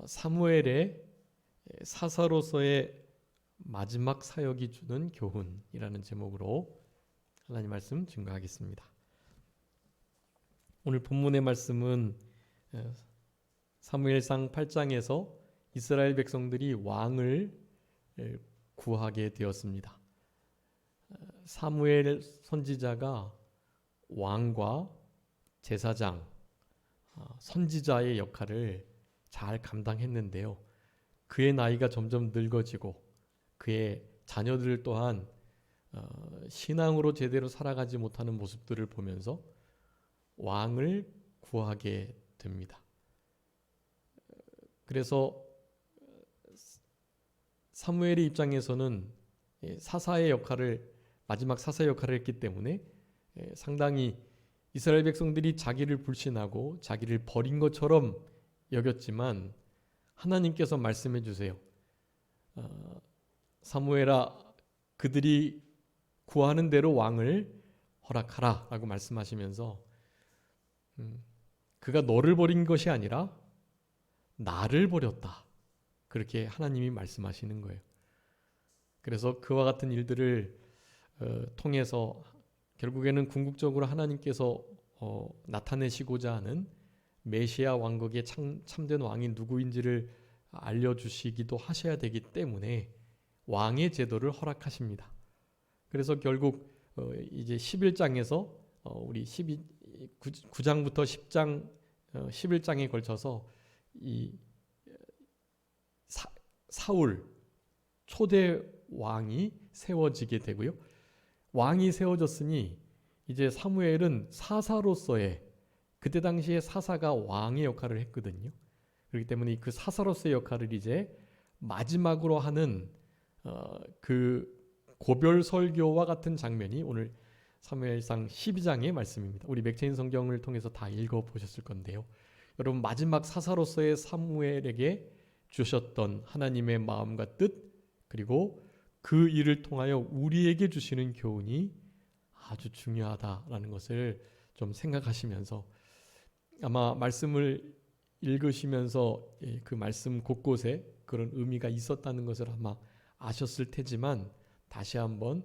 사무엘의 사사로서의 마지막 사역이 주는 교훈이라는 제목으로 하나님 말씀 증거하겠습니다. 오늘 본문의 말씀은 사무엘상 8장에서 이스라엘 백성들이 왕을 구하게 되었습니다. 사무엘 선지자가 왕과 제사장, 선지자의 역할을 잘 감당했는데요. 그의 나이가 점점 늙어지고 그의 자녀들 또한 신앙으로 제대로 살아가지 못하는 모습들을 보면서 왕을 구하게 됩니다. 그래서 사무엘의 입장에서는 사사의 역할을 마지막 사사의 역할을 했기 때문에 상당히 이스라엘 백성들이 자기를 불신하고 자기를 버린 것처럼 여겼지만 하나님께서 말씀해 주세요. 사무엘아, 그들이 구하는 대로 왕을 허락하라 라고 말씀하시면서 그가 너를 버린 것이 아니라 나를 버렸다, 그렇게 하나님이 말씀하시는 거예요. 그래서 그와 같은 일들을 통해서 결국에는 궁극적으로 하나님께서 나타내시고자 하는 메시아 왕국의 참된 왕이 누구인지를 알려주시기도 하셔야 되기 때문에 왕의 제도를 허락하십니다. 그래서 결국 이제 11장에서 우리 9장부터 10장 11장에 걸쳐서 이 사울 초대 왕이 세워지게 되고요. 왕이 세워졌으니 이제 사무엘은 사사로서의, 그때 당시에 사사가 왕의 역할을 했거든요. 그렇기 때문에 그 사사로서의 역할을 이제 마지막으로 하는 그 고별 설교와 같은 장면이 오늘 사무엘상 12장의 말씀입니다. 우리 맥체인 성경을 통해서 다 읽어보셨을 건데요. 여러분, 마지막 사사로서의 사무엘에게 주셨던 하나님의 마음과 뜻, 그리고 그 일을 통하여 우리에게 주시는 교훈이 아주 중요하다라는 것을 좀 생각하시면서, 아마 말씀을 읽으시면서 그 말씀 곳곳에 그런 의미가 있었다는 것을 아마 아셨을 테지만 다시 한번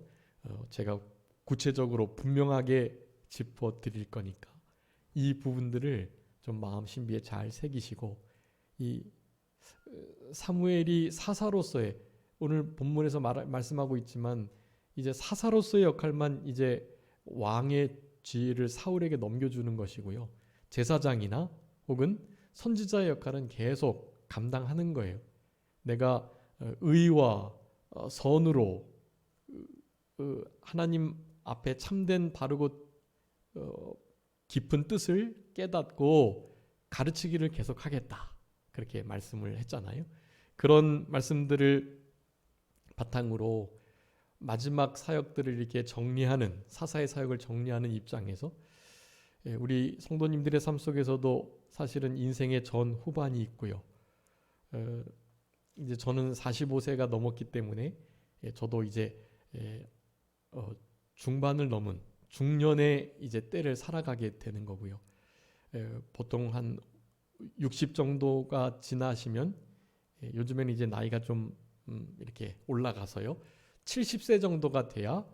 제가 구체적으로 분명하게 짚어드릴 거니까 이 부분들을 좀 마음 신비에 잘 새기시고, 이 사무엘이 사사로서의, 오늘 본문에서 말씀하고 있지만 이제 사사로서의 역할만 이제 왕의 지위를 사울에게 넘겨주는 것이고요. 제사장이나 혹은 선지자의 역할은 계속 감당하는 거예요. 내가 의와 선으로 하나님 앞에 참된 바르고 깊은 뜻을 깨닫고 가르치기를 계속하겠다, 그렇게 말씀을 했잖아요. 그런 말씀들을 바탕으로 마지막 사역들을 이렇게 정리하는, 사사의 사역을 정리하는 입장에서 우리 성도님들의 삶 속에서도 사실은 인생의 전 후반이 있고요. 이제 저는 45세가 넘었기 때문에 저도 이제 중반을 넘은 중년의 이제 때를 살아가게 되는 거고요. 보통 한 60 정도가 지나시면, 요즘에는 이제 나이가 좀 이렇게 올라가서요, 70세 정도가 돼야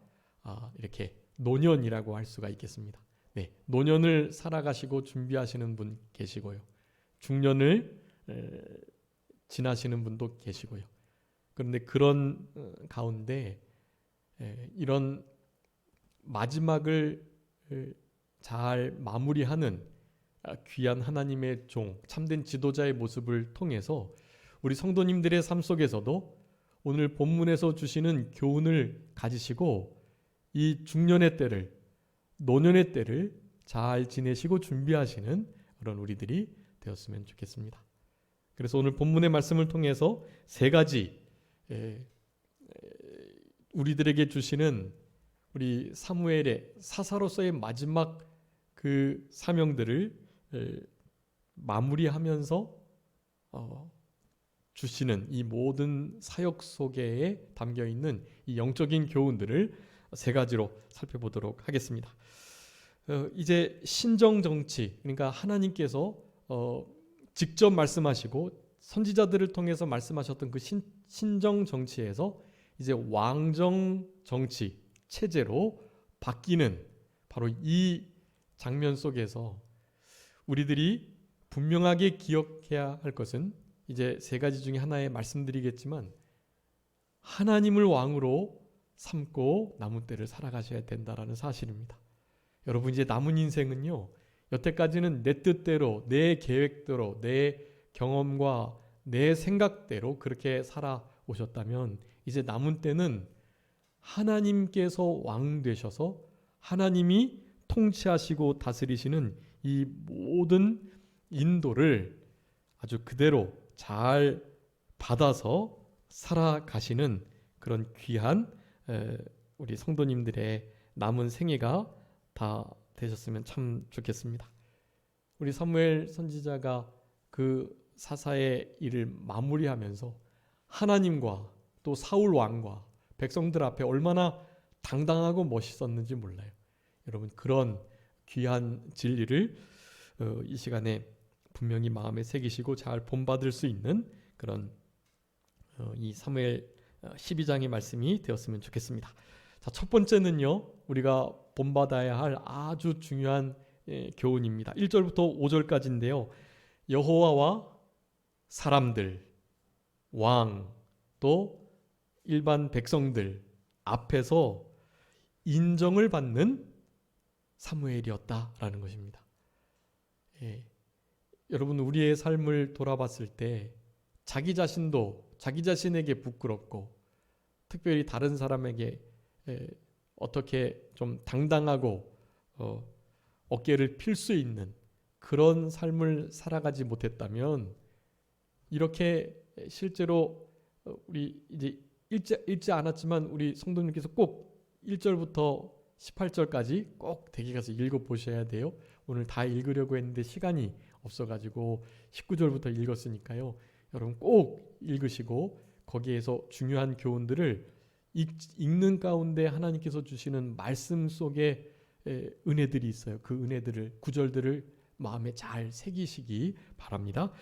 이렇게 노년이라고 할 수가 있겠습니다. 네, 노년을 살아가시고 준비하시는 분 계시고요, 중년을 지나시는 분도 계시고요. 그런데 그런 가운데 이런 마지막을 잘 마무리하는 귀한 하나님의 종, 참된 지도자의 모습을 통해서 우리 성도님들의 삶 속에서도 오늘 본문에서 주시는 교훈을 가지시고 이 중년의 때를, 노년의 때를 잘 지내시고 준비하시는 그런 우리들이 되었으면 좋겠습니다. 그래서 오늘 본문의 말씀을 통해서 세 가지 우리들에게 주시는 우리 사무엘의 사사로서의 마지막 그 사명들을 마무리하면서 주시는 이 모든 사역 속에 담겨 있는 이 영적인 교훈들을 세 가지로 살펴보도록 하겠습니다. 이제 신정 정치, 그러니까 하나님께서 직접 말씀하시고 선지자들을 통해서 말씀하셨던 그 신정 정치에서 이제 왕정 정치 체제로 바뀌는 바로 이 장면 속에서 우리들이 분명하게 기억해야 할 것은 이제 세 가지 중에 하나에 말씀드리겠지만 하나님을 왕으로 삼고 남은 때를 살아가셔야 된다라는 사실입니다. 여러분 이제 남은 인생은요, 여태까지는 내 뜻대로, 내 계획대로, 내 경험과 내 생각대로 그렇게 살아오셨다면 이제 남은 때는 하나님께서 왕 되셔서 하나님이 통치하시고 다스리시는 이 모든 인도를 아주 그대로 잘 받아서 살아가시는 그런 귀한 우리 성도님들의 남은 생애가 다 되셨으면 참 좋겠습니다. 우리 사무엘 선지자가 그 사사의 일을 마무리하면서 하나님과 또 사울 왕과 백성들 앞에 얼마나 당당하고 멋있었는지 몰라요. 여러분 그런 귀한 진리를 이 시간에 분명히 마음에 새기시고 잘 본받을 수 있는 그런 이 사무엘 12장의 말씀이 되었으면 좋겠습니다. 자, 첫 번째는요, 우리가 본받아야 할 아주 중요한 교훈입니다. 1절부터 5절까지인데요. 여호와와 사람들, 왕, 또 일반 백성들 앞에서 인정을 받는 사무엘이었다라는 것입니다. 여러분 우리의 삶을 돌아봤을 때 자기 자신도 자기 자신에게 부끄럽고 특별히 다른 사람에게 어떻게 좀 당당하고 어깨를 필 수 있는 그런 삶을 살아가지 못했다면 이렇게 실제로 우리 이제 읽지 않았지만 우리 성도님께서 꼭 1절부터 18절까지 꼭 댁에 가서 읽어보셔야 돼요. 오늘 다 읽으려고 했는데 시간이 없어가지고 19절부터 읽었으니까요. 여러분 꼭 읽으시고 거기에서 중요한 교훈들을 읽는 가운데 하나님께서 주시는 말씀 속에 은혜들이 있어요. 그 은혜들을 구절들을 마음에 잘 새기시기 바랍니다.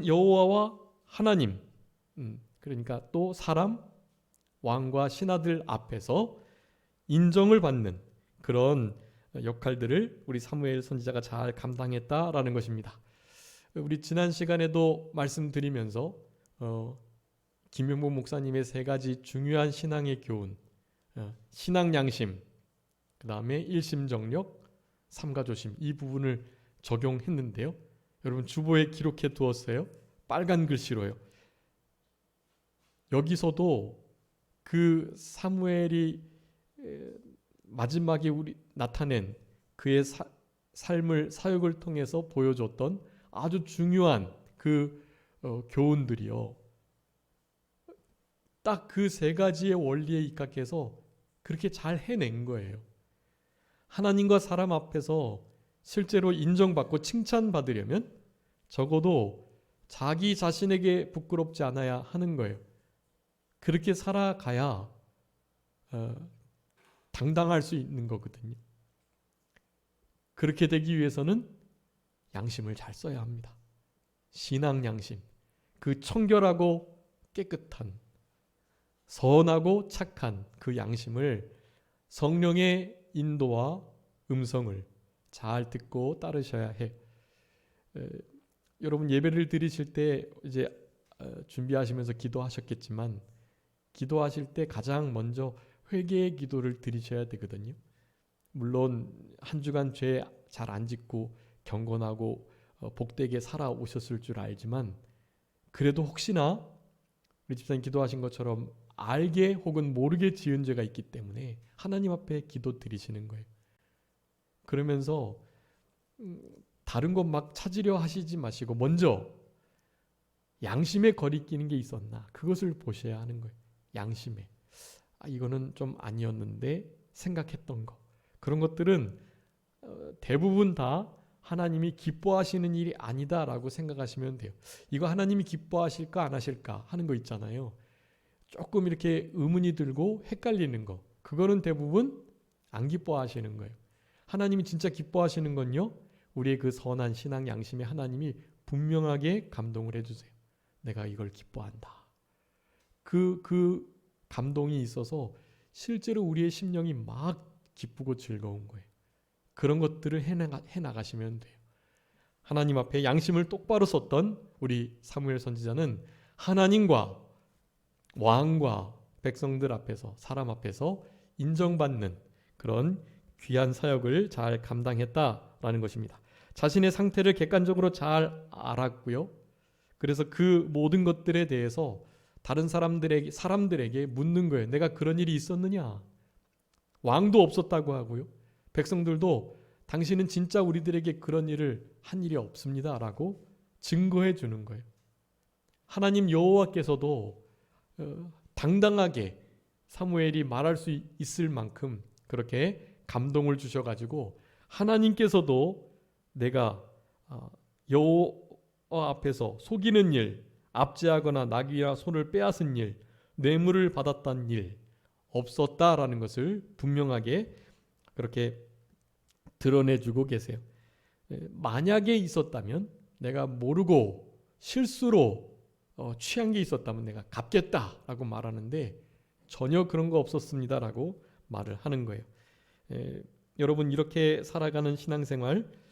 여호와와 하나님, 그러니까 또 사람, 왕과 신하들 앞에서 인정을 받는 그런 역할들을 우리 사무엘 선지자가 잘 감당했다라는 것입니다. 우리 지난 시간에도 말씀드리면서 김용복 목사님의 세 가지 중요한 신앙의 교훈, 신앙 양심, 그 다음에 일심정력, 삼가조심 이 부분을 적용했는데요. 여러분 주보에 기록해 두었어요. 빨간 글씨로요. 여기서도 그 사무엘이 마지막에 우리 나타낸 그의 삶을 사역을 통해서 보여줬던 아주 중요한 그 교훈들이요. 딱 그 세 가지의 원리에 입각해서 그렇게 잘 해낸 거예요. 하나님과 사람 앞에서 실제로 인정받고 칭찬받으려면 적어도 자기 자신에게 부끄럽지 않아야 하는 거예요. 그렇게 살아가야 당당할 수 있는 거거든요. 그렇게 되기 위해서는 양심을 잘 써야 합니다. 신앙 양심, 그 청결하고 깨끗한 선하고 착한 그 양심을 성령의 인도와 음성을 잘 듣고 따르셔야 해. 여러분 예배를 드리실 때 이제 준비하시면서 기도하셨겠지만 기도하실 때 가장 먼저 회개의 기도를 드리셔야 되거든요. 물론 한 주간 죄 잘 안 짓고 경건하고 복되게 살아오셨을 줄 알지만 그래도 혹시나 우리 집사님 기도하신 것처럼 알게 혹은 모르게 지은 죄가 있기 때문에 하나님 앞에 기도 드리시는 거예요. 그러면서 다른 것 막 찾으려 하시지 마시고 먼저 양심에 거리끼는 게 있었나 그것을 보셔야 하는 거예요. 양심에 이거는 좀 아니었는데 생각했던 거 그런 것들은 대부분 다 하나님이 기뻐하시는 일이 아니다라고 생각하시면 돼요. 이거 하나님이 기뻐하실까 안 하실까 하는 거 있잖아요. 조금 이렇게 의문이 들고 헷갈리는 거 그거는 대부분 안 기뻐하시는 거예요. 하나님이 진짜 기뻐하시는 건요. 우리의 그 선한 신앙 양심에 하나님이 분명하게 감동을 해주세요. 내가 이걸 기뻐한다. 그 감동이 있어서 실제로 우리의 심령이 막 기쁘고 즐거운 거예요. 그런 것들을 해나가시면 돼요. 하나님 앞에 양심을 똑바로 썼던 우리 사무엘 선지자는 하나님과 왕과 백성들 앞에서, 사람 앞에서 인정받는 그런 귀한 사역을 잘 감당했다라는 것입니다. 자신의 상태를 객관적으로 잘 알았고요. 그래서 그 모든 것들에 대해서 다른 사람들에게 묻는 거예요. 내가 그런 일이 있었느냐? 왕도 없었다고 하고요. 백성들도 당신은 진짜 우리들에게 그런 일을 한 일이 없습니다 라고 증거해 주는 거예요. 하나님 여호와께서도 당당하게 사무엘이 말할 수 있을 만큼 그렇게 감동을 주셔가지고 하나님께서도 내가 여호와 앞에서 속이는 일, 압제하거나 나귀와 소를 빼앗은 일, 뇌물을 받았다는 일 없었다라는 것을 분명하게 그렇게 드러내주고 계세요. 만약에 있었다면, 내가 모르고 실수로 취한 게 있었다면 내가 갚겠다라고 말하는데 전혀 그런 거 없었습니다라고 말을 하는 거예요. 여러분, 이렇게 살아가는 신앙생활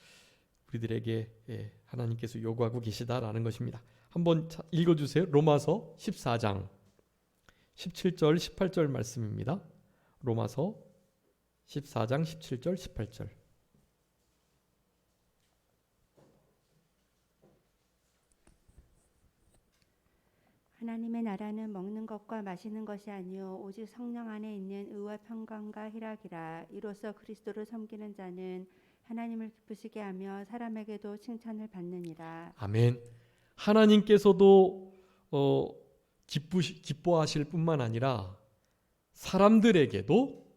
우리들에게 하나님께서 요구하고 계시다라는 것입니다. 한번 읽어주세요. 로마서 14장 17절 18절 말씀입니다. 로마서 14장 17절 18절. 하나님의 나라는 먹는 것과 마시는 것이 아니요 오직 성령 안에 있는 의와 평강과 희락이라. 이로써 그리스도를 섬기는 자는 하나님을 기쁘시게 하며 사람에게도 칭찬을 받느니라. 아멘. 하나님께서도 기뻐하실 뿐만 아니라 사람들에게도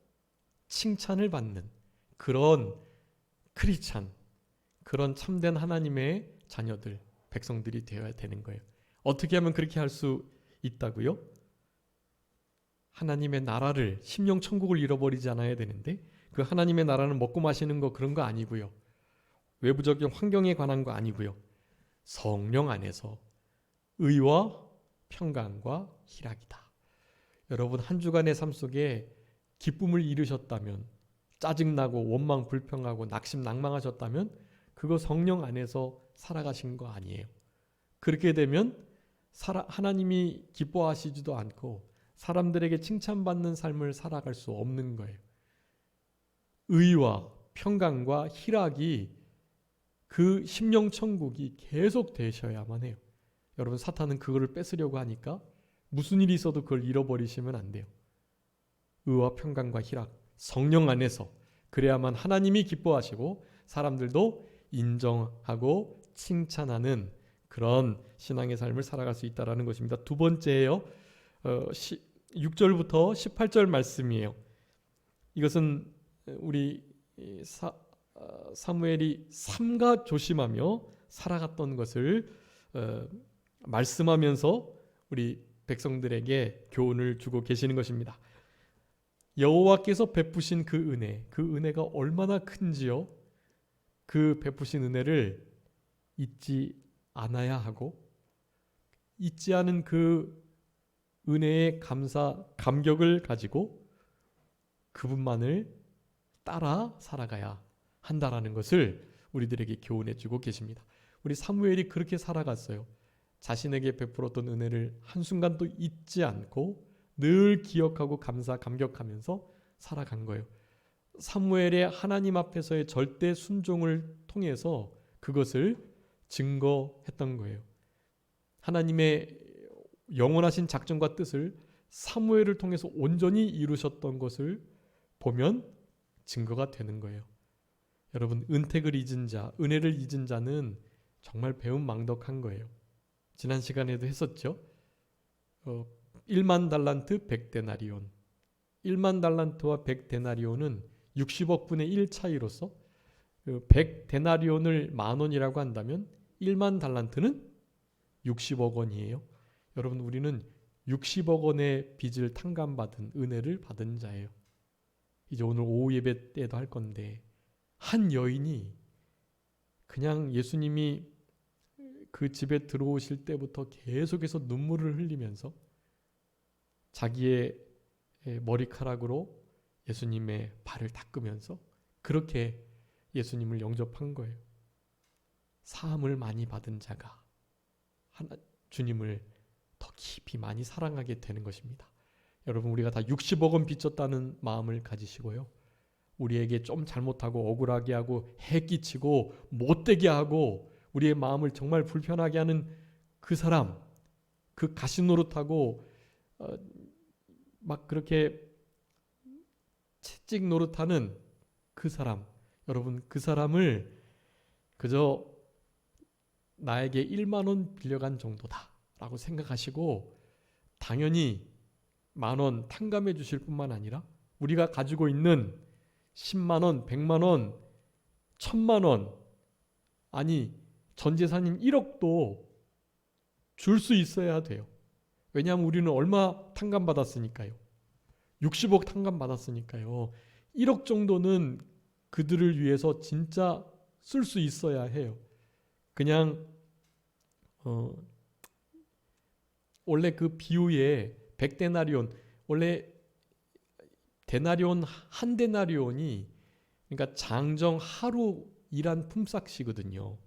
칭찬을 받는 그런 크리스찬, 그런 참된 하나님의 자녀들, 백성들이 되어야 되는 거예요. 어떻게 하면 그렇게 할 수 있다고요? 하나님의 나라를, 심령 천국을 잃어버리지 않아야 되는데 그 하나님의 나라는 먹고 마시는 거 그런 거 아니고요. 외부적인 환경에 관한 거 아니고요. 성령 안에서 의와 평강과 희락이다. 여러분, 한 주간의 삶 속에 기쁨을 잃으셨다면, 짜증나고 원망 불평하고 낙심 낭망하셨다면 그거 성령 안에서 살아가신 거 아니에요. 그렇게 되면 하나님이 기뻐하시지도 않고 사람들에게 칭찬받는 삶을 살아갈 수 없는 거예요. 의와 평강과 희락이, 그 심령 천국이 계속 되셔야만 해요. 여러분, 사탄은 그거를 뺏으려고 하니까 무슨 일이 있어도 그걸 잃어버리시면 안 돼요. 의와 평강과 희락, 성령 안에서, 그래야만 하나님이 기뻐하시고 사람들도 인정하고 칭찬하는 그런 신앙의 삶을 살아갈 수 있다는 것입니다. 두 번째예요. 6절부터 18절 말씀이에요. 이것은 우리 사무엘이 삼가 조심하며 살아갔던 것을 말씀하면서 우리 백성들에게 교훈을 주고 계시는 것입니다. 여호와께서 베푸신 그 은혜가 얼마나 큰지요. 그 베푸신 은혜를 잊지 않아야 하고, 잊지 않은 그 은혜의 감격을 가지고 그분만을 따라 살아가야 한다라는 것을 우리들에게 교훈해 주고 계십니다. 우리 사무엘이 그렇게 살아갔어요. 자신에게 베풀었던 은혜를 한순간도 잊지 않고 늘 기억하고 감격하면서 살아간 거예요. 사무엘의 하나님 앞에서의 절대 순종을 통해서 그것을 증거했던 거예요. 하나님의 영원하신 작정과 뜻을 사무엘을 통해서 온전히 이루셨던 것을 보면 증거가 되는 거예요. 여러분, 은택을 잊은 자, 은혜를 잊은 자는 정말 배은망덕한 거예요. 지난 시간에도 했었죠. 1만 달란트 100데나리온. 1만 달란트와 100데나리온은 60억 분의 1 차이로서 100데나리온을 만 원이라고 한다면 1만 달란트는 60억 원이에요. 여러분, 우리는 60억 원의 빚을 탕감받은 은혜를 받은 자예요. 이제 오늘 오후 예배 때도 할 건데, 한 여인이 그냥 예수님이 그 집에 들어오실 때부터 계속해서 눈물을 흘리면서 자기의 머리카락으로 예수님의 발을 닦으면서 그렇게 예수님을 영접한 거예요. 사함을 많이 받은 자가 주님을 더 깊이 많이 사랑하게 되는 것입니다. 여러분, 우리가 다 60억 원 빚졌다는 마음을 가지시고요. 우리에게 좀 잘못하고 억울하게 하고 해끼치고 못되게 하고 우리의 마음을 정말 불편하게 하는 그 사람, 그 가시노릇하고 막 그렇게 채찍 노릇하는 그 사람, 여러분, 그 사람을 그저 나에게 1만 원 빌려간 정도다 라고 생각하시고 당연히 10,000원 탕감해 주실 뿐만 아니라 우리가 가지고 있는 10만 원, 100만 원, 1,000만 원, 아니 전 재산인 1억도 줄 수 있어야 돼요. 왜냐하면 우리는 얼마 탕감받았으니까요. 60억 탕감받았으니까요. 1억 정도는 그들을 위해서 진짜 쓸 수 있어야 해요. 그냥 원래 그 비유에 100데나리온, 원래 데나리온 한 데나리온이 그러니까 장정 하루 일한 품삯이거든요.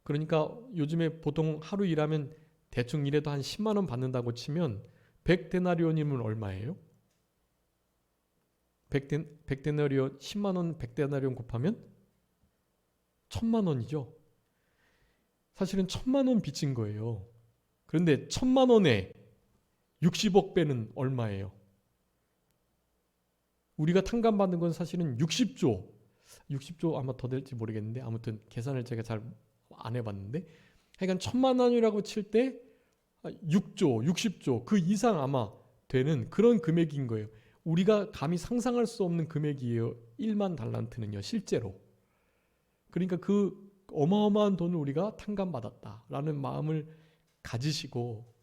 그러니까 요즘에 보통 하루 일하면 대충 일해도 한 10만 원 받는다고 치면 100데나리온이면 얼마예요? 100데나리온 10만 원 100데나리온 곱하면 1,000만 원이죠. 사실은 1,000만 원 빚진 거예요. 그런데 1,000만 원에 60억 배는 얼마예요? 우리가 탕감받는 건 사실은 60조 아마 더 될지 모르겠는데 아무튼 계산을 제가 잘 안 해봤는데 하여간 1,000만 원이라고 칠 때 6조, 60조 그 이상 아마 되는 그런 금액인 거예요. 우리가 감히 상상할 수 없는 금액이에요. 1만 달란트는요, 실제로. 그러니까 그 어마어마한 돈을 우리가 탕감받았다라는 마음을 가지시고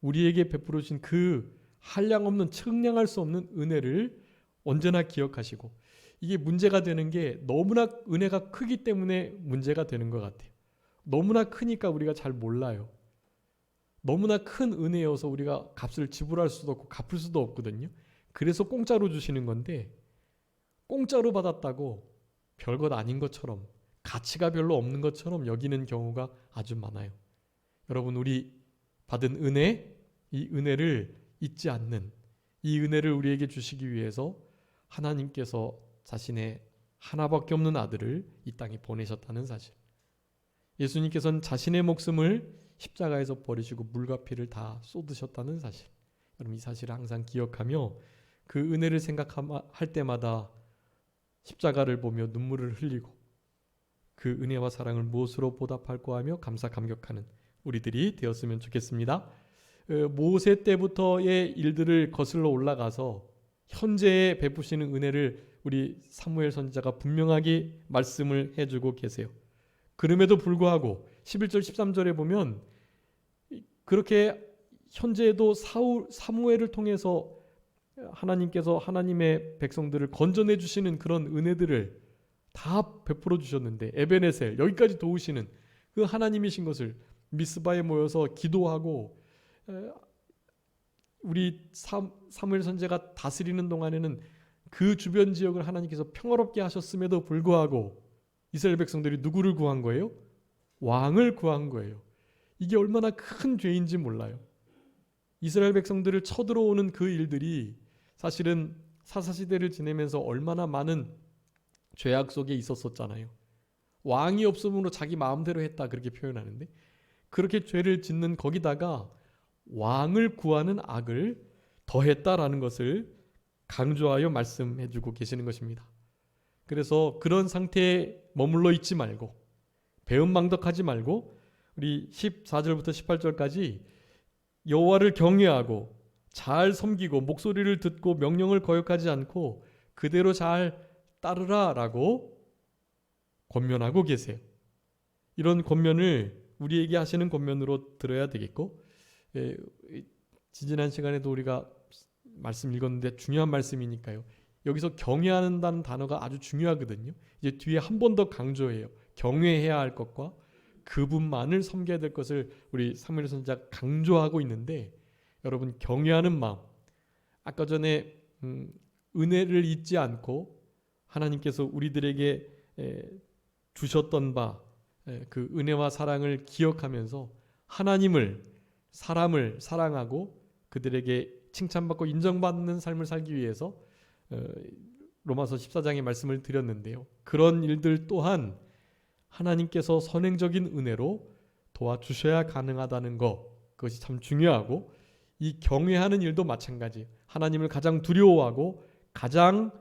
우리에게 베풀어 주신 그 한량없는 측량할 수 없는 은혜를 언제나 기억하시고 이게 문제가 되는 게 너무나 은혜가 크기 때문에 문제가 되는 것 같아요. 너무나 크니까 우리가 잘 몰라요. 너무나 큰 은혜여서 우리가 값을 지불할 수도 없고 갚을 수도 없거든요. 그래서 공짜로 주시는 건데 공짜로 받았다고 별것 아닌 것처럼 가치가 별로 없는 것처럼 여기는 경우가 아주 많아요. 여러분, 우리 받은 은혜, 이 은혜를 잊지 않는, 이 은혜를 우리에게 주시기 위해서 하나님께서 자신의 하나밖에 없는 아들을 이 땅에 보내셨다는 사실. 예수님께서는 자신의 목숨을 십자가에서 버리시고 물과 피를 다 쏟으셨다는 사실. 여러분, 이 사실을 항상 기억하며 그 은혜를 생각할 때마다 십자가를 보며 눈물을 흘리고 그 은혜와 사랑을 무엇으로 보답할까 하며 감사 감격하는 우리들이 되었으면 좋겠습니다. 모세 때부터의 일들을 거슬러 올라가서 현재에 베푸시는 은혜를 우리 사무엘 선지자가 분명하게 말씀을 해주고 계세요. 그럼에도 불구하고 11절 13절에 보면 그렇게 현재에도 사무엘을 통해서 하나님께서 하나님의 백성들을 건져내 주시는 그런 은혜들을 다 베풀어 주셨는데 에베네셀 여기까지 도우시는 그 하나님이신 것을 미스바에 모여서 기도하고 우리 사무엘 선지자가 다스리는 동안에는 그 주변 지역을 하나님께서 평화롭게 하셨음에도 불구하고 이스라엘 백성들이 누구를 구한 거예요? 왕을 구한 거예요. 이게 얼마나 큰 죄인지 몰라요. 이스라엘 백성들을 쳐들어오는 그 일들이 사실은 사사시대를 지내면서 얼마나 많은 죄악 속에 있었었잖아요. 왕이 없음으로 자기 마음대로 했다 그렇게 표현하는데 그렇게 죄를 짓는 거기다가 왕을 구하는 악을 더했다라는 것을 강조하여 말씀해주고 계시는 것입니다. 그래서 그런 상태에 머물러 있지 말고 배은망덕하지 말고 우리 14절부터 18절까지 여호와를 경외하고 잘 섬기고 목소리를 듣고 명령을 거역하지 않고 그대로 잘 따르라라고 권면하고 계세요. 이런 권면을 우리에게 하시는 권면으로 들어야 되겠고 지지난 시간에도 우리가 말씀 읽었는데 중요한 말씀이니까요. 여기서 경외한다는 단어가 아주 중요하거든요. 이제 뒤에 한 번 더 강조해요. 경외해야 할 것과 그분만을 섬겨야 될 것을 우리 사무엘 선지자가 강조하고 있는데, 여러분 경외하는 마음, 아까 전에 은혜를 잊지 않고 하나님께서 우리들에게 주셨던 바 그 은혜와 사랑을 기억하면서 하나님을, 사람을 사랑하고 그들에게 칭찬받고 인정받는 삶을 살기 위해서 로마서 14장의 말씀을 드렸는데요. 그런 일들 또한 하나님께서 선행적인 은혜로 도와주셔야 가능하다는 것, 그것이 참 중요하고, 이 경외하는 일도 마찬가지. 하나님을 가장 두려워하고 가장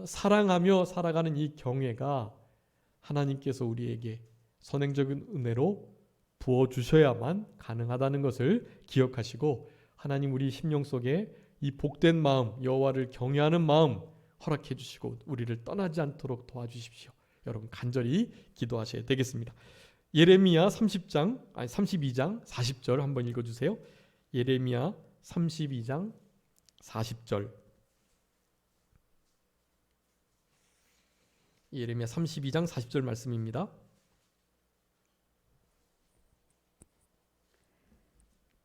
사랑하며 살아가는 이 경외가 하나님께서 우리에게 선행적인 은혜로 부어주셔야만 가능하다는 것을 기억하시고, 하나님 우리 심령 속에 이 복된 마음, 여호와를 경외하는 마음 허락해 주시고 우리를 떠나지 않도록 도와주십시오. 여러분 간절히 기도하셔야 되겠습니다. 예레미야 32장 40절 한번 읽어주세요. 예레미야 32장 40절. 예레미야 32장 40절 말씀입니다.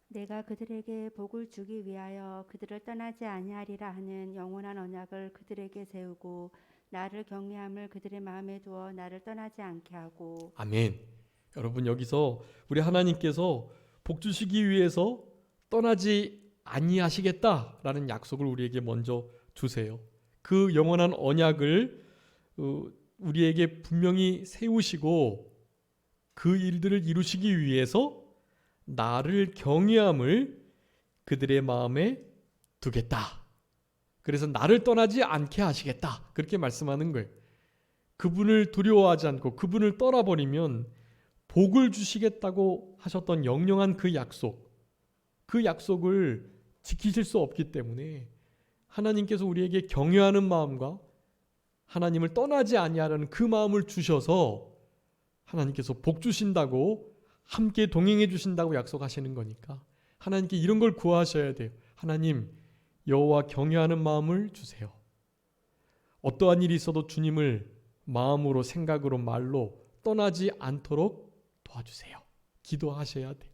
내가 그들에게 복을 주기 위하여 그들을 떠나지 아니하리라 하는 영원한 언약을 그들에게 세우고 나를 경외함을 그들의 마음에 두어 나를 떠나지 않게 하고. 아멘. 여러분 여기서 우리 하나님께서 복 주시기 위해서 떠나지 아니하시겠다라는 약속을 우리에게 먼저 주세요. 그 영원한 언약을 우리에게 분명히 세우시고 그 일들을 이루시기 위해서 나를 경외함을 그들의 마음에 두겠다. 그래서 나를 떠나지 않게 하시겠다. 그렇게 말씀하는 거예요. 그분을 두려워하지 않고 그분을 떠나버리면 복을 주시겠다고 하셨던 영영한 그 약속을 지키실 수 없기 때문에 하나님께서 우리에게 경외하는 마음과 하나님을 떠나지 아니하라는 그 마음을 주셔서 하나님께서 복 주신다고, 함께 동행해 주신다고 약속하시는 거니까 하나님께 이런 걸 구하셔야 돼요. 하나님, 여호와 경외하는 마음을 주세요. 어떠한 일이 있어도 주님을 마음으로, 생각으로, 말로 떠나지 않도록 도와주세요. 기도하셔야 돼요.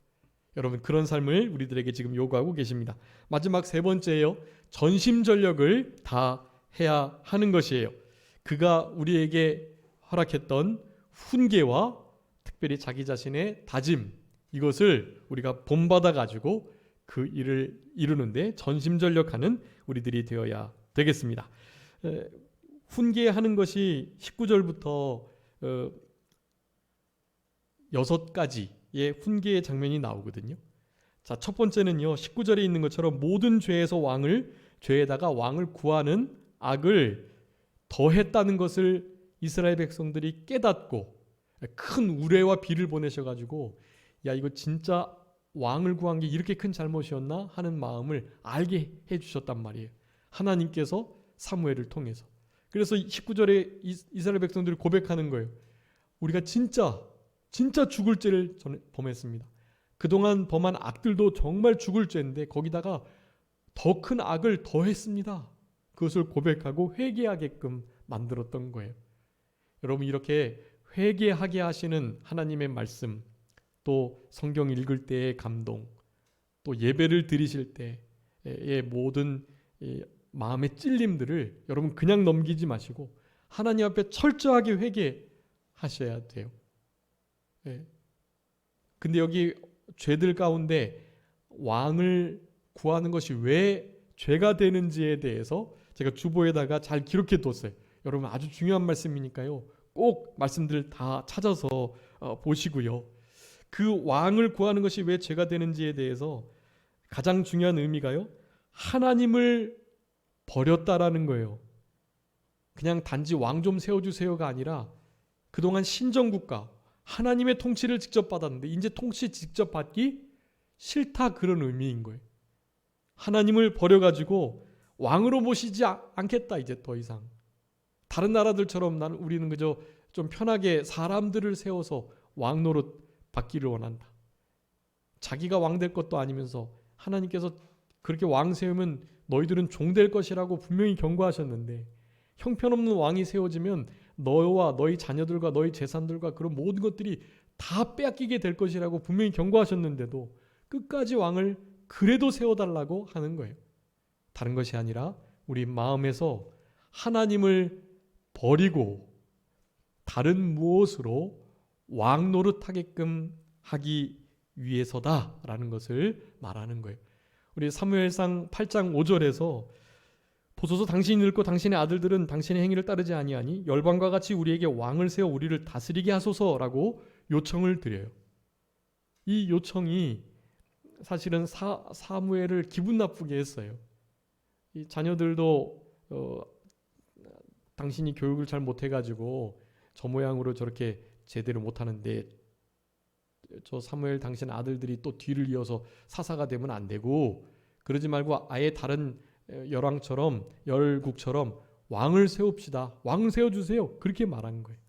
여러분 그런 삶을 우리들에게 지금 요구하고 계십니다. 마지막 세 번째예요. 전심전력을 다 해야 하는 것이에요. 그가 우리에게 허락했던 훈계와 특별히 자기 자신의 다짐, 이것을 우리가 본받아 가지고 그 일을 이루는데 전심전력하는 우리들이 되어야 되겠습니다. 훈계하는 것이 19절부터 6가지의 훈계의 장면이 나오거든요. 자, 첫 번째는요. 19절에 있는 것처럼 모든 죄에다가 왕을 구하는 악을 더했다는 것을 이스라엘 백성들이 깨닫고 큰 우레와 비를 보내셔가지고, 야 이거 진짜 왕을 구한 게 이렇게 큰 잘못이었나 하는 마음을 알게 해주셨단 말이에요. 하나님께서 사무엘을 통해서. 그래서 19절에 이스라엘 백성들이 고백하는 거예요. 우리가 진짜 죽을 죄를 범했습니다. 그동안 범한 악들도 정말 죽을 죄인데 거기다가 더 큰 악을 더했습니다. 그것을 고백하고 회개하게끔 만들었던 거예요. 여러분 이렇게 회개하게 하시는 하나님의 말씀, 또 성경 읽을 때의 감동, 또 예배를 드리실 때의 모든 마음의 찔림들을 여러분 그냥 넘기지 마시고 하나님 앞에 철저하게 회개하셔야 돼요. 근데 여기 죄들 가운데 왕을 구하는 것이 왜 죄가 되는지에 대해서 제가 주보에다가 잘 기록해 뒀어요. 여러분 아주 중요한 말씀이니까요. 꼭 말씀들 다 찾아서 보시고요. 그 왕을 구하는 것이 왜 죄가 되는지에 대해서 가장 중요한 의미가요. 하나님을 버렸다라는 거예요. 그냥 단지 왕 좀 세워주세요가 아니라 그동안 신정국가, 하나님의 통치를 직접 받았는데 이제 통치 직접 받기 싫다, 그런 의미인 거예요. 하나님을 버려가지고 왕으로 모시지 않겠다. 이제 더 이상 다른 나라들처럼 우리는 그저 좀 편하게 사람들을 세워서 왕 노릇 받기를 원한다. 자기가 왕 될 것도 아니면서 하나님께서 그렇게 왕 세우면 너희들은 종 될 것이라고 분명히 경고하셨는데, 형편없는 왕이 세워지면 너와 너희 자녀들과 너희 재산들과 그런 모든 것들이 다 빼앗기게 될 것이라고 분명히 경고하셨는데도 끝까지 왕을 그래도 세워달라고 하는 거예요. 다른 것이 아니라 우리 마음에서 하나님을 버리고 다른 무엇으로 왕 노릇하게끔 하기 위해서다라는 것을 말하는 거예요. 우리 사무엘상 8장 5절에서 보소서 당신이 늙고 당신의 아들들은 당신의 행위를 따르지 아니하니 열방과 같이 우리에게 왕을 세워 우리를 다스리게 하소서라고 요청을 드려요. 이 요청이 사실은 사무엘을 기분 나쁘게 했어요. 이 자녀들도 당신이 교육을 잘 못해가지고 저 모양으로 저렇게 제대로 못하는데 저 사무엘 당신 아들들이 또 뒤를 이어서 사사가 되면 안 되고 그러지 말고 아예 다른 열국처럼 왕을 세웁시다. 왕을 세워주세요. 그렇게 말한 거예요.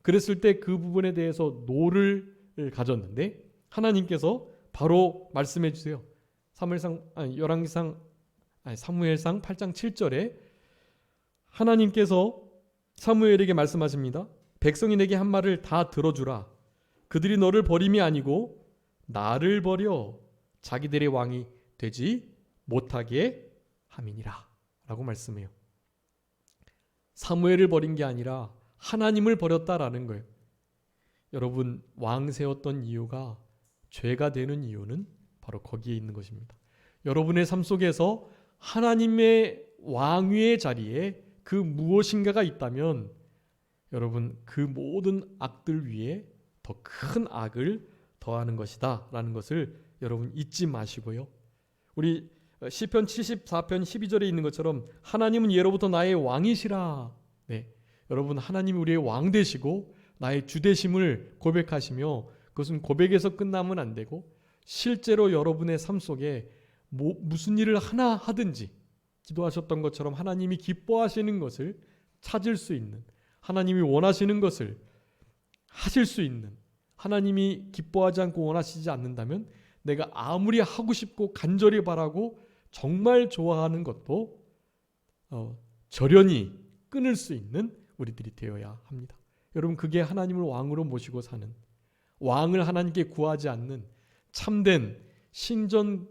그랬을 때 그 부분에 대해서 노를 가졌는데 하나님께서 바로 말씀해 주세요. 사무엘상 8장 7절에 하나님께서 사무엘에게 말씀하십니다. 백성이 내게 한 말을 다 들어주라. 그들이 너를 버림이 아니고 나를 버려 자기들의 왕이 되지 못하게 함이니라 라고 말씀해요. 사무엘을 버린 게 아니라 하나님을 버렸다라는 거예요. 여러분, 왕 세웠던 이유가 죄가 되는 이유는 바로 거기에 있는 것입니다. 여러분의 삶 속에서 하나님의 왕위의 자리에 그 무엇인가가 있다면 여러분 그 모든 악들 위에 더 큰 악을 더하는 것이다 라는 것을 여러분 잊지 마시고요. 우리 시편 74편 12절에 있는 것처럼 하나님은 예로부터 나의 왕이시라. 네, 여러분 하나님이 우리의 왕 되시고 나의 주 되심을 고백하시며 그것은 고백에서 끝나면 안 되고 실제로 여러분의 삶 속에 무슨 일을 하나 하든지 기도하셨던 것처럼 하나님이 기뻐하시는 것을 찾을 수 있는, 하나님이 원하시는 것을 하실 수 있는, 하나님이 기뻐하지 않고 원하시지 않는다면 내가 아무리 하고 싶고 간절히 바라고 정말 좋아하는 것도 절연히 끊을 수 있는 우리들이 되어야 합니다. 여러분, 그게 하나님을 왕으로 모시고 사는, 왕을 하나님께 구하지 않는 참된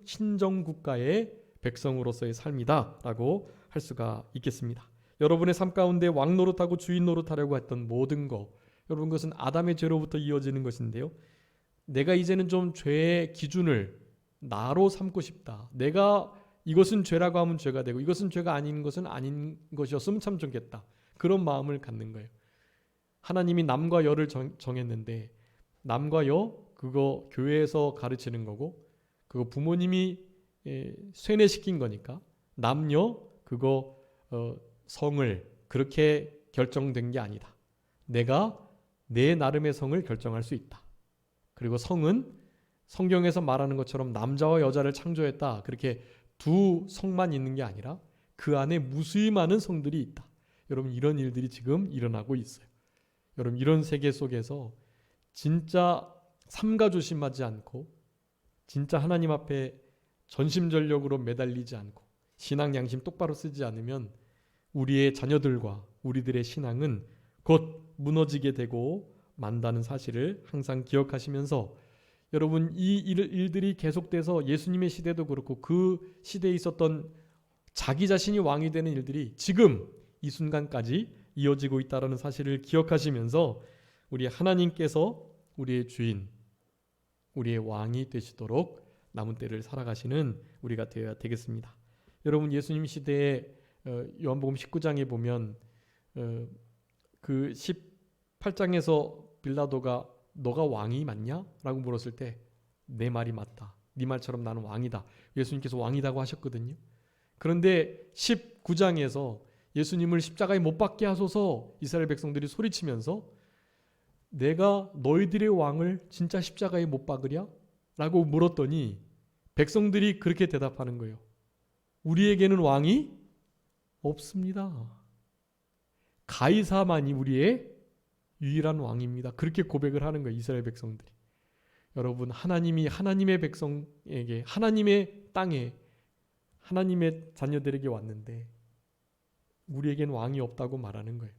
신정국가의 백성으로서의 삶이다라고 할 수가 있겠습니다. 여러분의 삶 가운데 왕 노릇하고 주인 노릇하려고 했던 모든 것, 여러분 그것은 아담의 죄로부터 이어지는 것인데요. 내가 이제는 좀 죄의 기준을 나로 삼고 싶다. 내가 이것은 죄라고 하면 죄가 되고 이것은 죄가 아닌 것은 아닌 것이었으면 참 좋겠다. 그런 마음을 갖는 거예요. 하나님이 남과 여를 정했는데 남과 여 그거 교회에서 가르치는 거고 그거 부모님이 쇠뇌시킨 거니까 남녀 그거 성을 그렇게 결정된 게 아니다. 내가 내 나름의 성을 결정할 수 있다. 그리고 성은 성경에서 말하는 것처럼 남자와 여자를 창조했다. 그렇게 두 성만 있는 게 아니라 그 안에 무수히 많은 성들이 있다. 여러분 이런 일들이 지금 일어나고 있어요. 여러분 이런 세계 속에서 진짜 삼가 조심하지 않고 진짜 하나님 앞에 전심전력으로 매달리지 않고 신앙 양심 똑바로 쓰지 않으면 우리의 자녀들과 우리들의 신앙은 곧 무너지게 되고 만다는 사실을 항상 기억하시면서 여러분 이 일들이 계속돼서 예수님의 시대도 그렇고 그 시대에 있었던 자기 자신이 왕이 되는 일들이 지금 이 순간까지 이어지고 있다는 사실을 기억하시면서 우리 하나님께서 우리의 주인, 우리의 왕이 되시도록 남은 때를 살아가시는 우리가 되어야 되겠습니다. 여러분 예수님 시대에 요한복음 19장에 보면 그 18장에서 빌라도가 너가 왕이 맞냐? 라고 물었을 때 내 말이 맞다. 네 말처럼 나는 왕이다. 예수님께서 왕이라고 하셨거든요. 그런데 19장에서 예수님을 십자가에 못 박게 하소서 이스라엘 백성들이 소리치면서 내가 너희들의 왕을 진짜 십자가에 못 박으랴? 라고 물었더니 백성들이 그렇게 대답하는 거예요. 우리에게는 왕이 없습니다. 가이사만이 우리의 유일한 왕입니다. 그렇게 고백을 하는 거예요. 이스라엘 백성들이. 여러분 하나님이 하나님의 백성에게 하나님의 땅에 하나님의 자녀들에게 왔는데 우리에겐 왕이 없다고 말하는 거예요.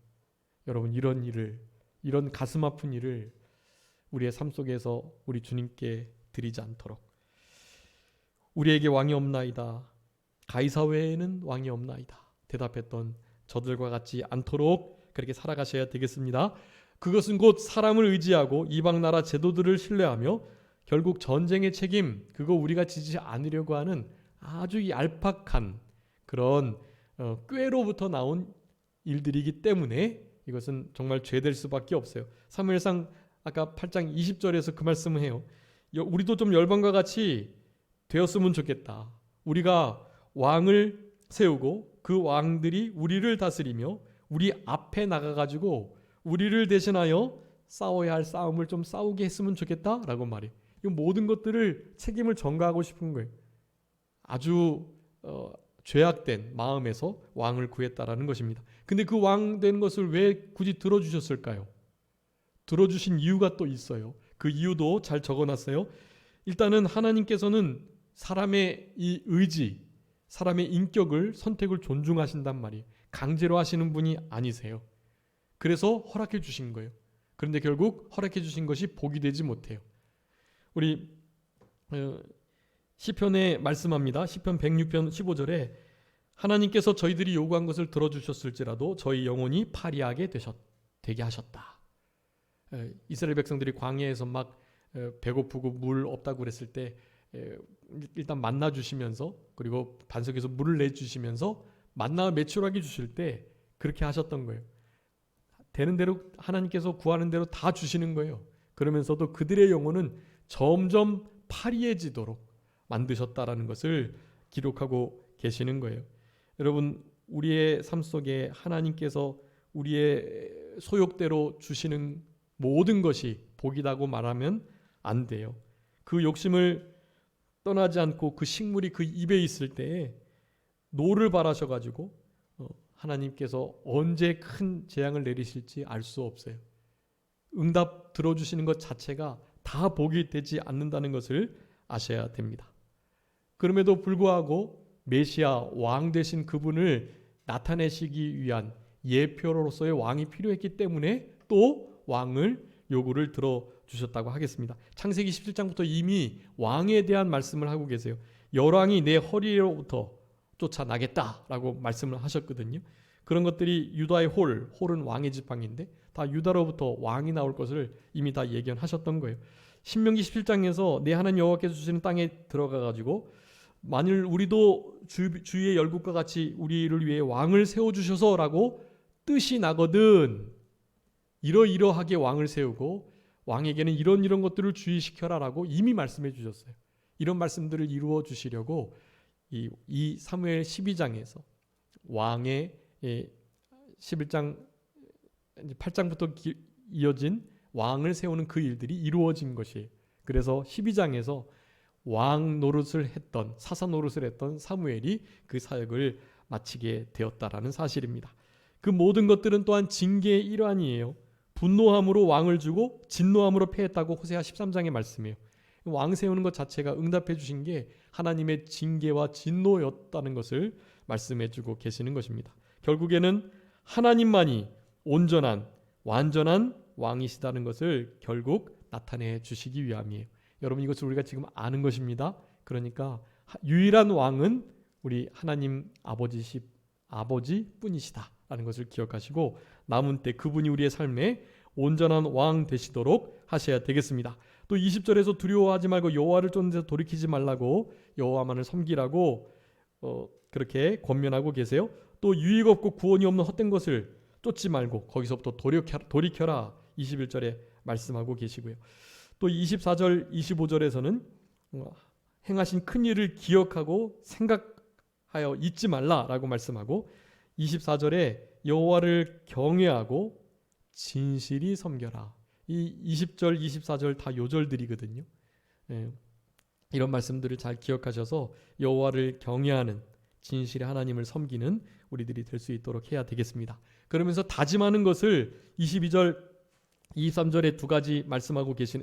여러분 이런 일을 이런 가슴 아픈 일을 우리의 삶 속에서 우리 주님께 드리지 않도록, 우리에게 왕이 없나이다, 가이사 외에는 왕이 없나이다 대답했던 저들과 같지 않도록 그렇게 살아가셔야 되겠습니다. 그것은 곧 사람을 의지하고 이방 나라 제도들을 신뢰하며 결국 전쟁의 책임, 그거 우리가 지지 않으려고 하는 아주 얄팍한 그런 꾀로부터 나온 일들이기 때문에 이것은 정말 죄될 수밖에 없어요. 사무엘상 아까 8장 20절에서 그 말씀을 해요. 우리도 좀 열방과 같이 되었으면 좋겠다. 우리가 왕을 세우고 그 왕들이 우리를 다스리며 우리 앞에 나가가지고 우리를 대신하여 싸워야 할 싸움을 좀 싸우게 했으면 좋겠다라고 말해요. 이 모든 것들을 책임을 전가하고 싶은 거예요. 아주 죄악된 마음에서 왕을 구했다라는 것입니다. 근데 그 왕 된 것을 왜 굳이 들어주셨을까요? 들어주신 이유가 또 있어요. 그 이유도 잘 적어놨어요. 일단은 하나님께서는 사람의 이 의지, 사람의 인격을, 선택을 존중하신단 말이에요. 강제로 하시는 분이 아니세요. 그래서 허락해 주신 거예요. 그런데 결국 허락해 주신 것이 복이 되지 못해요. 우리 시편에 말씀합니다. 시편 106편 15절에 하나님께서 저희들이 요구한 것을 들어주셨을지라도 저희 영혼이 파리하게 되게 하셨다. 이스라엘 백성들이 광야에서 막 배고프고 물 없다고 그랬을 때 일단 만나 주시면서, 그리고 반석에서 물을 내주시면서 만나 메추라기 주실 때 그렇게 하셨던 거예요. 되는 대로 하나님께서 구하는 대로 다 주시는 거예요. 그러면서도 그들의 영혼은 점점 파리해지도록 만드셨다라는 것을 기록하고 계시는 거예요. 여러분, 우리의 삶 속에 하나님께서 우리의 소욕대로 주시는 모든 것이 복이라고 말하면 안 돼요. 그 욕심을 떠나지 않고 그 식물이 그 입에 있을 때에 노를 바라셔가지고 하나님께서 언제 큰 재앙을 내리실지 알 수 없어요. 응답 들어주시는 것 자체가 다 복이 되지 않는다는 것을 아셔야 됩니다. 그럼에도 불구하고 메시아 왕 되신 그분을 나타내시기 위한 예표로서의 왕이 필요했기 때문에 또 왕을 요구를 들어주셨다고 하겠습니다. 창세기 17장부터 이미 왕에 대한 말씀을 하고 계세요. 열왕이 내 허리로부터 쫓아나겠다라고 말씀을 하셨거든요. 그런 것들이 유다의 홀은 왕의 지팡이인데 다 유다로부터 왕이 나올 것을 이미 다 예견하셨던 거예요. 신명기 17장에서 내 하나님 여호와께서 주시는 땅에 들어가 가지고 만일 우리도 주위의 열국과 같이 우리를 위해 왕을 세워주셔서라고 뜻이 나거든 이러이러하게 왕을 세우고 왕에게는 이런 것들을 주의시켜라라고 이미 말씀해 주셨어요. 이런 말씀들을 이루어 주시려고 이 사무엘 12장에서 왕의 11장 8장부터 이어진 왕을 세우는 그 일들이 이루어진 것이에요. 그래서 12장에서 왕 노릇을 했던, 사사 노릇을 했던 사무엘이 그 사역을 마치게 되었다라는 사실입니다. 그 모든 것들은 또한 징계의 일환이에요. 분노함으로 왕을 주고 진노함으로 패했다고 호세아 13장의 말씀이에요. 왕 세우는 것 자체가 응답해 주신 게 하나님의 징계와 진노였다는 것을 말씀해 주고 계시는 것입니다. 결국에는 하나님만이 온전한 완전한 왕이시다는 것을 결국 나타내 주시기 위함이에요. 여러분, 이것을 우리가 지금 아는 것입니다. 그러니까 유일한 왕은 우리 하나님 아버지뿐이시다라는 것을 기억하시고 남은 때 그분이 우리의 삶에 온전한 왕 되시도록 하셔야 되겠습니다. 또 20절에서 두려워하지 말고 여호와를 쫓는 돌이키지 말라고 여호와만을 섬기라고 그렇게 권면하고 계세요. 또 유익 없고 구원이 없는 헛된 것을 쫓지 말고 거기서부터 돌이켜라 21절에 말씀하고 계시고요. 또 24절 25절에서는 행하신 큰 일을 기억하고 생각하여 잊지 말라라고 말씀하고 24절에 여호와를 경외하고 진실이 섬겨라. 이 20절 24절 다 요절들이거든요. 이런 말씀들을 잘 기억하셔서 여호와를 경외하는 진실의 하나님을 섬기는 우리들이 될 수 있도록 해야 되겠습니다. 그러면서 다짐하는 것을 22절 23절에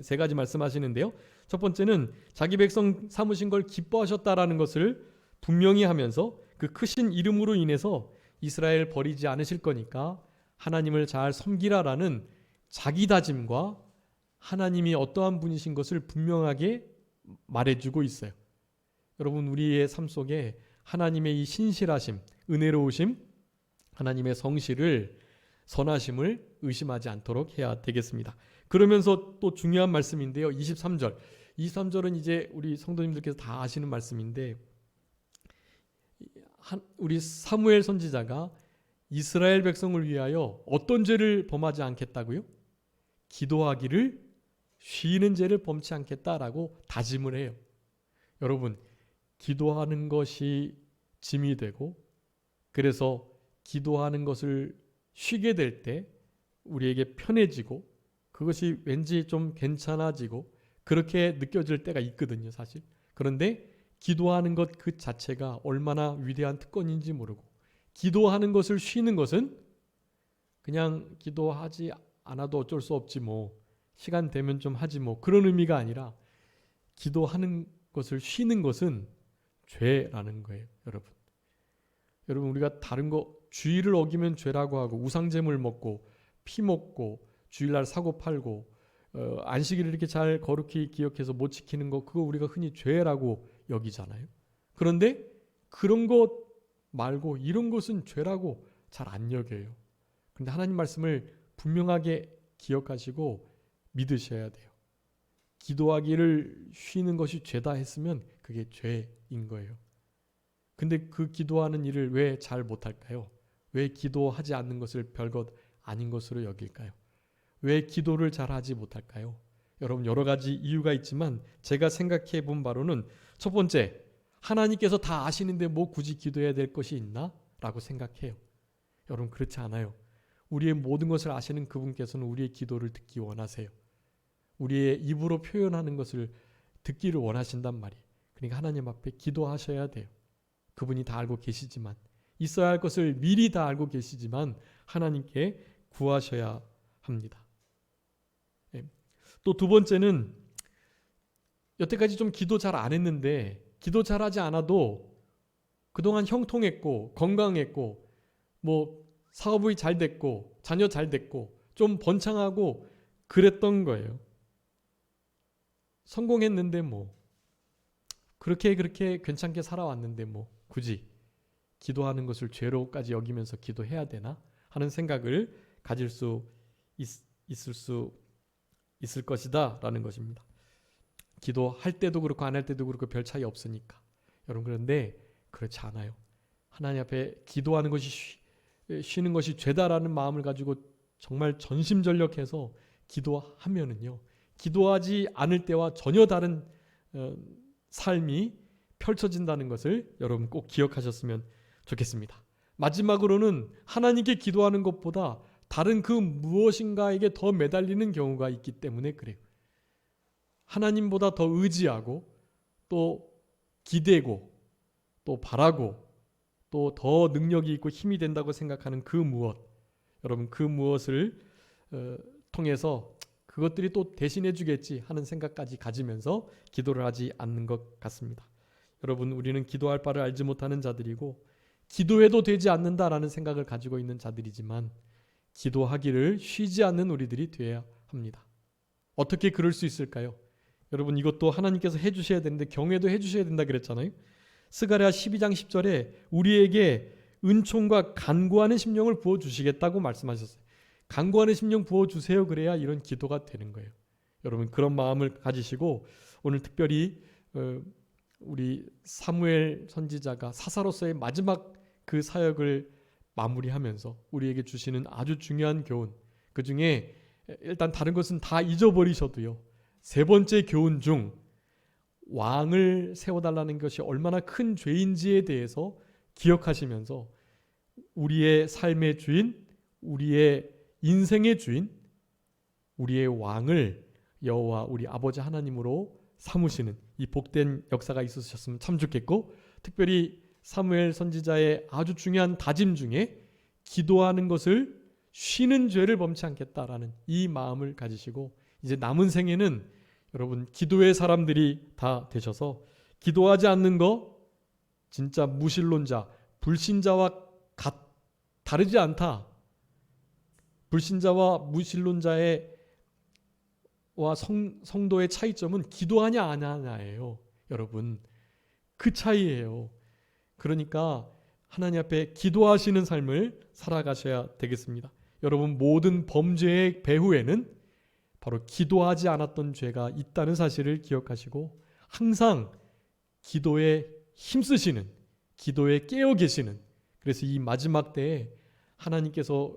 세 가지 말씀하시는데요. 첫 번째는 자기 백성 삼으신 걸 기뻐하셨다라는 것을 분명히 하면서 그 크신 이름으로 인해서 이스라엘 버리지 않으실 거니까 하나님을 잘 섬기라라는 자기 다짐과 하나님이 어떠한 분이신 것을 분명하게 말해주고 있어요. 여러분, 우리의 삶 속에 하나님의 이 신실하심, 은혜로우심, 하나님의 성실을, 선하심을 의심하지 않도록 해야 되겠습니다. 그러면서 또 중요한 말씀인데요. 23절. 23절은 이제 우리 성도님들께서 다 아시는 말씀인데, 우리 사무엘 선지자가 이스라엘 백성을 위하여 어떤 죄를 범하지 않겠다고요? 기도하기를 쉬는 죄를 범치 않겠다라고 다짐을 해요. 여러분, 기도하는 것이 짐이 되고, 그래서 기도하는 것을 쉬게 될 때 우리에게 편해지고, 그것이 왠지 좀 괜찮아지고 그렇게 느껴질 때가 있거든요, 사실. 그런데 기도하는 것 그 자체가 얼마나 위대한 특권인지 모르고, 기도하는 것을 쉬는 것은 그냥 기도하지 않아도 어쩔 수 없지 뭐, 시간 되면 좀 하지 뭐, 그런 의미가 아니라 기도하는 것을 쉬는 것은 죄라는 거예요, 여러분. 여러분, 우리가 다른 거 주의를 어기면 죄라고 하고, 우상제물 먹고 피 먹고 주일날 사고 팔고 안식일을 이렇게 잘 거룩히 기억해서 못 지키는 거, 그거 우리가 흔히 죄라고 여기잖아요. 그런데 그런 것 말고 이런 것은 죄라고 잘 안 여겨요. 그런데 하나님 말씀을 분명하게 기억하시고 믿으셔야 돼요. 기도하기를 쉬는 것이 죄다 했으면 그게 죄인 거예요. 근데 그 기도하는 일을 왜 잘 못할까요? 왜 기도하지 않는 것을 별것 아닌 것으로 여길까요? 왜 기도를 잘하지 못할까요? 여러분, 여러 가지 이유가 있지만 제가 생각해 본 바로는, 첫 번째, 하나님께서 다 아시는데 뭐 굳이 기도해야 될 것이 있나? 라고 생각해요. 여러분, 그렇지 않아요. 우리의 모든 것을 아시는 그분께서는 우리의 기도를 듣기 원하세요. 우리의 입으로 표현하는 것을 듣기를 원하신단 말이에요. 그러니까 하나님 앞에 기도하셔야 돼요. 그분이 다 알고 계시지만, 있어야 할 것을 미리 다 알고 계시지만 하나님께 구하셔야 합니다. 또 두 번째는, 여태까지 좀 기도 잘 안 했는데, 기도 잘하지 않아도 그동안 형통했고 건강했고 뭐 사업이 잘 됐고 자녀 잘 됐고 좀 번창하고 그랬던 거예요. 성공했는데 뭐 그렇게 괜찮게 살아왔는데 뭐 굳이 기도하는 것을 죄로까지 여기면서 기도해야 되나 하는 생각을 가질 수 있을 것이다 라는 것입니다. 기도할 때도 그렇고 안 할 때도 그렇고 별 차이 없으니까. 여러분, 그런데 그렇지 않아요. 하나님 앞에 기도하는 것이 쉬는 것이 죄다라는 마음을 가지고 정말 전심전력해서 기도하면은요, 기도하지 않을 때와 전혀 다른 삶이 펼쳐진다는 것을 여러분 꼭 기억하셨으면 좋겠습니다. 마지막으로는 하나님께 기도하는 것보다 다른 그 무엇인가에게 더 매달리는 경우가 있기 때문에 그래요. 하나님보다 더 의지하고 또 기대고 또 바라고 또 더 능력이 있고 힘이 된다고 생각하는 그 무엇, 여러분, 그 무엇을 통해서 그것들이 또 대신해 주겠지 하는 생각까지 가지면서 기도를 하지 않는 것 같습니다. 여러분, 우리는 기도할 바를 알지 못하는 자들이고 기도해도 되지 않는다라는 생각을 가지고 있는 자들이지만 기도하기를 쉬지 않는 우리들이 되어야 합니다. 어떻게 그럴 수 있을까요? 여러분, 이것도 하나님께서 해주셔야 되는데 경외도 해주셔야 된다 그랬잖아요. 스가랴 12장 10절에 우리에게 은총과 간구하는 심령을 부어주시겠다고 말씀하셨어요. 간구하는 심령 부어주세요. 그래야 이런 기도가 되는 거예요. 여러분, 그런 마음을 가지시고 오늘 특별히 우리 사무엘 선지자가 사사로서의 마지막 그 사역을 마무리하면서 우리에게 주시는 아주 중요한 교훈, 그 중에 일단 다른 것은 다 잊어버리셔도요, 세 번째 교훈 중 왕을 세워달라는 것이 얼마나 큰 죄인지에 대해서 기억하시면서 우리의 삶의 주인, 우리의 인생의 주인, 우리의 왕을 여호와 우리 아버지 하나님으로 삼으시는 이 복된 역사가 있으셨으면 참 좋겠고, 특별히 사무엘 선지자의 아주 중요한 다짐 중에 기도하는 것을 쉬는 죄를 범치 않겠다라는 이 마음을 가지시고 이제 남은 생에는 여러분 기도의 사람들이 다 되셔서 기도하지 않는 거 진짜 무신론자, 불신자와 다르지 않다. 불신자와 무신론자의 성도의 차이점은 기도하냐 안 하냐예요. 여러분, 그 차이예요. 그러니까 하나님 앞에 기도하시는 삶을 살아가셔야 되겠습니다. 여러분, 모든 범죄의 배후에는 바로 기도하지 않았던 죄가 있다는 사실을 기억하시고 항상 기도에 힘쓰시는, 기도에 깨어 계시는, 그래서 이 마지막 때에 하나님께서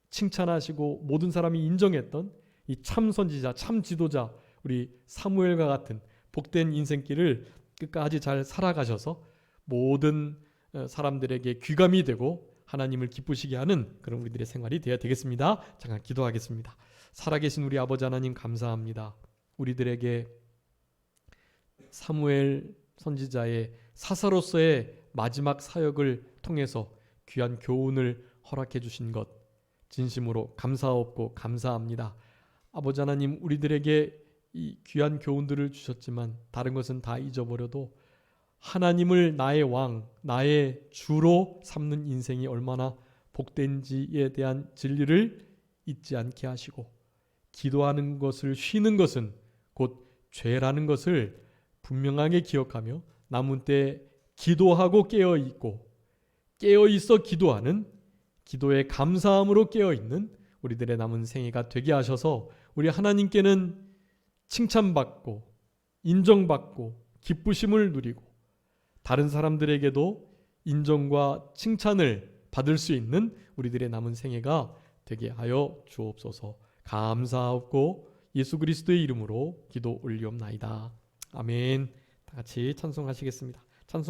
칭찬하시고 모든 사람이 인정했던 이 참 선지자, 참 지도자, 우리 사무엘과 같은 복된 인생길을 끝까지 잘 살아가셔서 모든 사람들에게 귀감이 되고 하나님을 기쁘시게 하는 그런 우리들의 생활이 되어야 되겠습니다. 잠깐 기도하겠습니다. 살아계신 우리 아버지 하나님, 감사합니다. 우리들에게 사무엘 선지자의 사사로서의 마지막 사역을 통해서 귀한 교훈을 허락해 주신 것 진심으로 감사하옵고 감사합니다. 아버지 하나님, 우리들에게 이 귀한 교훈들을 주셨지만 다른 것은 다 잊어버려도 하나님을 나의 왕, 나의 주로 삼는 인생이 얼마나 복된지에 대한 진리를 잊지 않게 하시고, 기도하는 것을 쉬는 것은 곧 죄라는 것을 분명하게 기억하며 남은 때 기도하고 깨어있고, 깨어있어 기도하는, 기도의 감사함으로 깨어있는 우리들의 남은 생애가 되게 하셔서 우리 하나님께는 칭찬받고 인정받고 기쁘심을 누리고 다른 사람들에게도 인정과 칭찬을 받을 수 있는 우리들의 남은 생애가 되게 하여 주옵소서. 감사하옵고 예수 그리스도의 이름으로 기도 올리옵나이다. 아멘. 다 같이 찬송하시겠습니다.